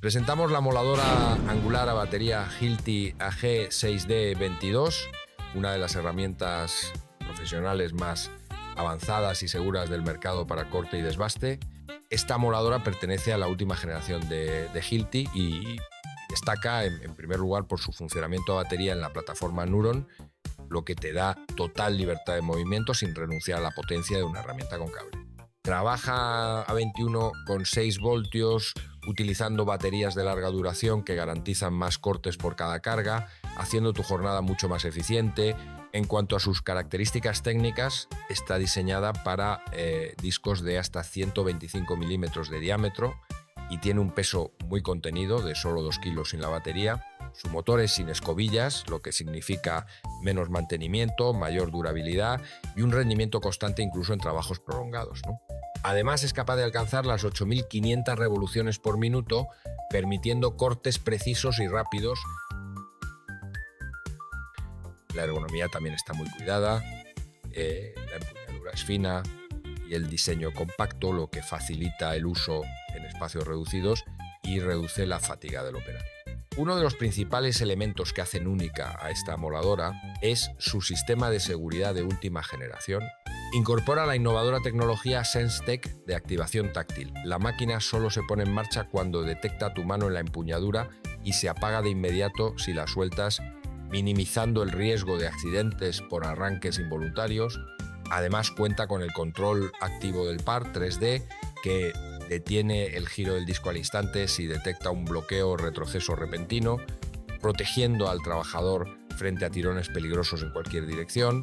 Presentamos la moladora angular a batería Hilti AG6D22, una de las herramientas profesionales más avanzadas y seguras del mercado para corte y desbaste. Esta moladora pertenece a la última generación de Hilti y destaca en primer lugar por su funcionamiento a batería en la plataforma Neuron, lo que te da total libertad de movimiento sin renunciar a la potencia de una herramienta con cable. Trabaja a 21,6 voltios utilizando baterías de larga duración que garantizan más cortes por cada carga, haciendo tu jornada mucho más eficiente. En cuanto a sus características técnicas, está diseñada para discos de hasta 125 milímetros de diámetro y tiene un peso muy contenido de solo 2 kilos sin la batería. Su motor es sin escobillas, lo que significa menos mantenimiento, mayor durabilidad y un rendimiento constante incluso en trabajos prolongados, ¿no? Además es capaz de alcanzar las 8.500 revoluciones por minuto, permitiendo cortes precisos y rápidos. La ergonomía también está muy cuidada, la empuñadura es fina y el diseño compacto, lo que facilita el uso en espacios reducidos y reduce la fatiga del operario. Uno de los principales elementos que hacen única a esta moladora es su sistema de seguridad de última generación. Incorpora la innovadora tecnología SenseTech de activación táctil. La máquina solo se pone en marcha cuando detecta tu mano en la empuñadura y se apaga de inmediato si la sueltas, minimizando el riesgo de accidentes por arranques involuntarios. Además cuenta con el control activo del par 3D que detiene el giro del disco al instante si detecta un bloqueo o retroceso repentino, protegiendo al trabajador frente a tirones peligrosos en cualquier dirección.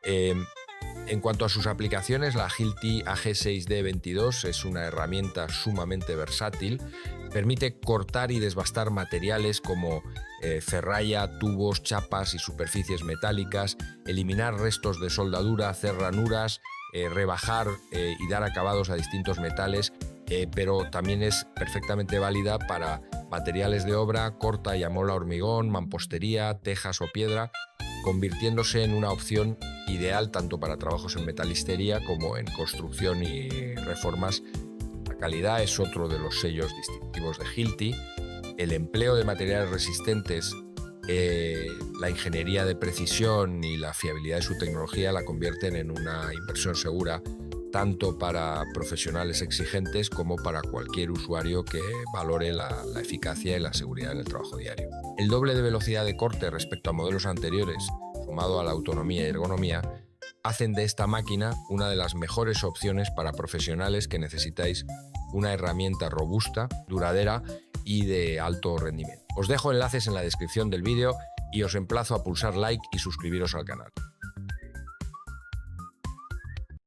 En cuanto a sus aplicaciones, la Hilti AG6D22 es una herramienta sumamente versátil. Permite cortar y desbastar materiales como ferralla, tubos, chapas y superficies metálicas, eliminar restos de soldadura, hacer ranuras, rebajar y dar acabados a distintos metales, pero también es perfectamente válida para materiales de obra, corta y amola hormigón, mampostería, tejas o piedra, convirtiéndose en una opción ideal tanto para trabajos en metalistería como en construcción y reformas. La calidad es otro de los sellos distintivos de Hilti. El empleo de materiales resistentes, la ingeniería de precisión y la fiabilidad de su tecnología la convierten en una inversión segura tanto para profesionales exigentes como para cualquier usuario que valore la eficacia y la seguridad en el trabajo diario. El doble de velocidad de corte respecto a modelos anteriores, sumado a la autonomía y ergonomía, hacen de esta máquina una de las mejores opciones para profesionales que necesitáis una herramienta robusta, duradera y de alto rendimiento. Os dejo enlaces en la descripción del vídeo y os emplazo a pulsar like y suscribiros al canal.